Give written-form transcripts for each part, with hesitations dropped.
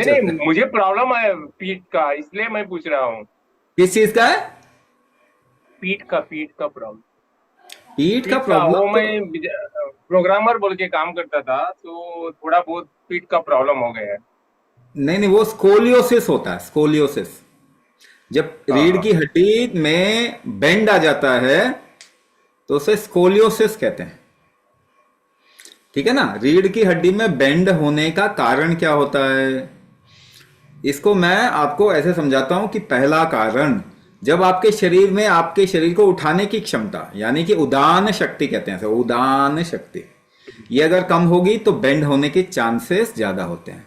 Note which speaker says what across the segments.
Speaker 1: नहीं
Speaker 2: चलते हैं।
Speaker 1: नहीं, मुझे प्रॉब्लम है पीठ का, इसलिए मैं पूछ रहा हूँ।
Speaker 2: किस चीज का है?
Speaker 1: पीठ का प्रॉब्लम।
Speaker 2: पीठ का
Speaker 1: पीठ का वो,
Speaker 2: प्रॉब्लम तो
Speaker 1: मैं प्रोग्रामर बोल के काम करता था, तो थोड़ा बहुत पीठ का प्रॉब्लम हो गया है।
Speaker 2: नहीं नहीं, वो स्कोलियोसिस होता है, स्कोलियोसिस। जब
Speaker 1: हाँ
Speaker 2: रीढ़
Speaker 1: हाँ।
Speaker 2: की हड्डी में बेंड आ जाता है तो उसे स्कोलियोसिस कहते हैं। ठीक है ना? रीढ़ की हड्डी में बेंड होने का कारण क्या होता है, इसको मैं आपको ऐसे समझाता हूं कि पहला कारण, जब आपके शरीर में आपके शरीर को उठाने की क्षमता, यानी कि उदान शक्ति कहते हैं इसे, उदान शक्ति, ये अगर कम होगी तो बेंड होने के चांसेस ज्यादा होते हैं।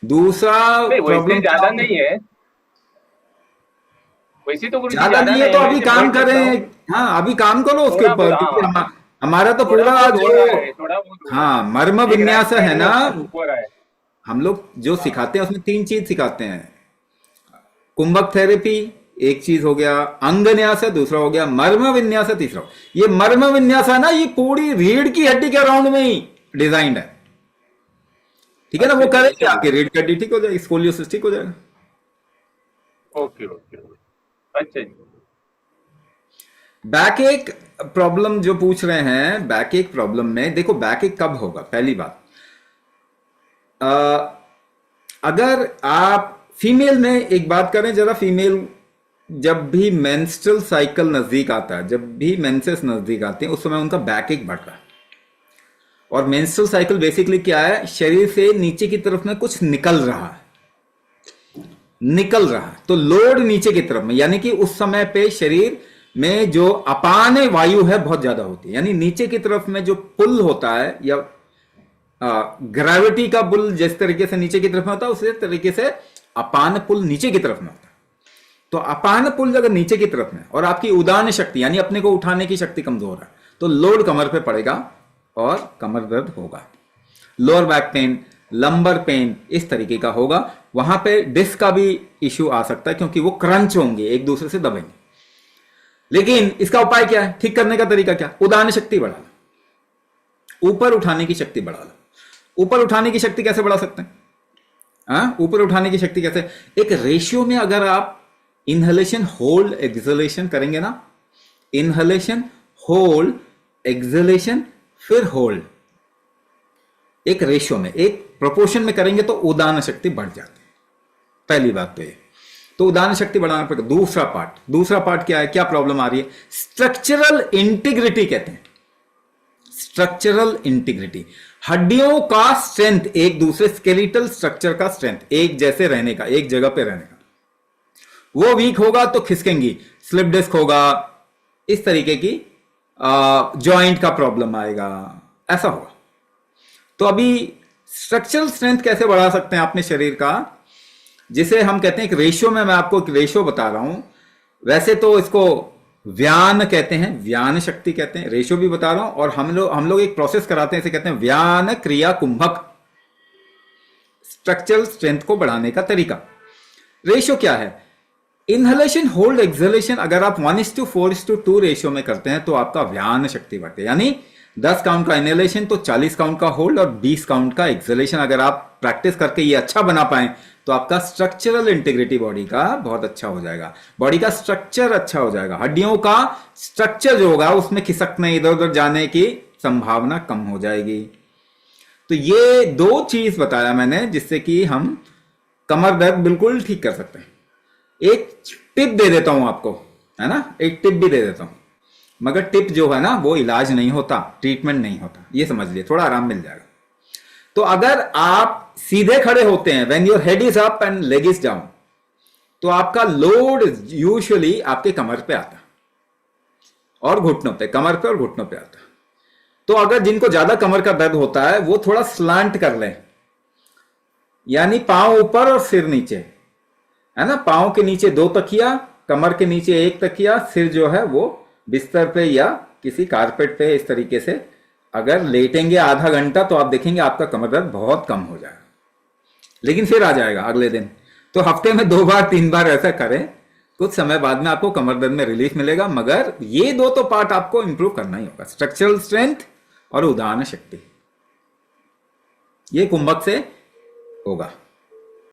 Speaker 2: दूसरा
Speaker 1: नहीं वैसे
Speaker 2: प्रॉब्लम क्या
Speaker 1: ज्यादा
Speaker 2: होता है?
Speaker 1: नहीं है। वैसे तो गुरुजी
Speaker 2: ज्यादा
Speaker 1: ज्यादा
Speaker 2: नहीं है
Speaker 1: नहीं
Speaker 2: तो
Speaker 1: है, मैं
Speaker 2: अभी
Speaker 1: से
Speaker 2: काम
Speaker 1: बैठ सकता हूँ।
Speaker 2: करें। हाँ, अभी काम करो उसके
Speaker 1: थोड़ा बहुत
Speaker 2: ऊपर, क्योंकि
Speaker 1: हाँ।
Speaker 2: हमारा तो
Speaker 1: थोड़ा
Speaker 2: पूरा
Speaker 1: बहुत हो
Speaker 2: जो,
Speaker 1: रहा है, थोड़ा बहुत हो रहा
Speaker 2: हाँ, मर्म
Speaker 1: है। एक राइट
Speaker 2: विन्यास है
Speaker 1: साइड
Speaker 2: ना,
Speaker 1: में ऊपर है।
Speaker 2: हम लोग जो
Speaker 1: हाँ।
Speaker 2: सिखाते हैं उसमें तीन चीज सिखाते हैं। कुंभक थेरेपी एक चीज हो गया, अंग न्यास है दूसरा, हो गया मर्म विन्यास है तीसरा। ये मर्म विन्यास है ना, ये पूरी रीढ़ की हड्डी के अराउंड में ही डिजाइंड है। ठीक है ना?
Speaker 1: अच्छा
Speaker 2: वो
Speaker 1: जी,
Speaker 2: करेंगे
Speaker 1: ऐसे
Speaker 2: आपकी
Speaker 1: बोलो।
Speaker 2: रीढ़ की हड्डी ठीक हो जाएगी, स्कोलियोसिस ठीक हो जाएगा।
Speaker 1: Okay okay okay. अच्छा जी।
Speaker 2: बैक एक प्रॉब्लम जो पूछ रहे हैं, बैक एक प्रॉब्लम में देखो, बैक एक कब होगा? पहली बात, अ, अगर आप फीमेल में एक बात करें जरा, फीमेल जब भी मेंस्ट्रुअल साइकिल नजदीक आता है, जब भी मेंसेस नजदीक आते हैं, उस समय उनका बैक एक बढ़ रहा है। और मेंस्ट्रुअल साइकिल बेसिकली क्या है? शरीर से नीचे की तरफ में कुछ निकल रहा है, निकल रहा है, तो लोड नीचे की तरफ में, यानी कि उस समय पे शरीर में जो अपान वायु है बहुत ज्यादा होती है, यानी नीचे की तरफ में जो पुल होता है, या ग्रेविटी का पुल जिस तरीके से नीचे की तरफ में होता है, उसी तरीके से अपान पुल नीचे की तरफ में होता है। तो अपान पुल अगर नीचे की तरफ में, और आपकी उदान शक्ति यानी अपने को उठाने की शक्ति कमजोर है, तो लोड कमर पे पड़ेगा और कमर दर्द होगा। Lower back pain, lumbar pain इस तरीके का होगा। वहां पे डिस्क का भी इश्यू आ सकता है, क्योंकि वो क्रंच होंगे, एक दूसरे से दबेंगे। लेकिन इसका उपाय क्या है? ठीक करने का तरीका क्या? उदान शक्ति बढ़ा लो, ऊपर उठाने की शक्ति बढ़ा लो। ऊपर उठाने की शक्ति कैसे बढ़ा सकते हैं? हाँ, ऊपर उठाने की शक्ति कैसे? एक रेशियो में अगर आप इनहलेशन होल्ड एक्सलेशन करेंगे ना, इनहलेशन होल्ड एक्सलेशन फिर होल्ड, एक रेशियो में, एक प्रोपोर्शन में करेंगे तो उदान शक्ति बढ़ जाती है। पहली बात तो ये, तो उदान शक्ति बढ़ाना पड़ेगा। दूसरा पार्ट क्या है? क्या प्रॉब्लम आ रही है? स्ट्रक्चरल इंटीग्रिटी कहते हैं, स्ट्रक्चरल इंटीग्रिटी, हड्डियों का स्ट्रेंथ, एक दूसरे स्केलेटल स्ट्रक्चर का स्ट्रेंथ, एक जैसे रहने का, एक जगह पे रहने का, वो वीक होगा तो खिसकेंगी, स्लिप डिस्क होगा, इस तरीके की जॉइंट का प्रॉब्लम आएगा, ऐसा होगा। तो अभी स्ट्रक्चरल स्ट्रेंथ कैसे बढ़ा सकते हैं अपने शरीर का, जिसे हम कहते हैं एक रेशियो में, मैं आपको एक रेशियो बता रहा हूं। वैसे तो इसको व्यान कहते हैं, व्यान शक्ति कहते हैं, रेशियो भी बता रहा हूं। और हम लोग एक प्रोसेस कराते हैं, इसे कहते हैं व्यान क्रिया कुंभक, स्ट्रक्चरल स्ट्रेंथ को बढ़ाने का तरीका। रेशियो क्या है? इनहलेशन होल्ड एक्सलेशन अगर आप 1:4:2 रेशियो में करते हैं तो आपका व्यान शक्ति बढ़ती है, यानी 10 काउंट का इनहेलेशन तो 40 काउंट का होल्ड और 20 काउंट का एक्सलेशन। अगर आप प्रैक्टिस करके ये अच्छा बना पाए तो आपका स्ट्रक्चरल इंटीग्रिटी बॉडी का बहुत अच्छा हो जाएगा, बॉडी का स्ट्रक्चर अच्छा हो जाएगा, हड्डियों का स्ट्रक्चर जो होगा उसमें खिसकने, इधर उधर जाने की संभावना कम हो जाएगी। तो ये दो चीज बताया मैंने जिससे कि हम कमर दर्द बिल्कुल ठीक कर सकते हैं। एक टिप दे देता हूं आपको, है ना, एक टिप भी दे देता हूं, मगर टिप जो है ना वो इलाज नहीं होता, ट्रीटमेंट नहीं होता, ये समझ लिए, थोड़ा आराम मिल जाएगा। तो अगर आप सीधे खड़े होते हैं, when your head is up and leg is down, तो आपका लोड यूजुअली आपके कमर पे आता है और घुटनों पे, कमर पे और घुटनों पे आता है। तो अगर जिनको ज्यादा कमर का दर्द होता है वो थोड़ा स्लांट कर लें, यानी पांव ऊपर और सिर नीचे, है ना, पांव के नीचे 2 तकिया, कमर के नीचे 1 तकिया, सिर जो है वो बिस्तर पे या किसी कारपेट पे इस तरीके से अगर लेटेंगे आधा घंटा तो आप देखेंगे आपका कमर दर्द बहुत कम हो जाएगा, लेकिन फिर आ जाएगा अगले दिन। तो हफ्ते में 2 बार 3 बार ऐसा करें, कुछ समय बाद में आपको कमर दर्द में रिलीफ मिलेगा। मगर ये दो तो पार्ट आपको इंप्रूव करना ही होगा, स्ट्रक्चरल स्ट्रेंथ और उदाहरण शक्ति, ये कुंभक से होगा।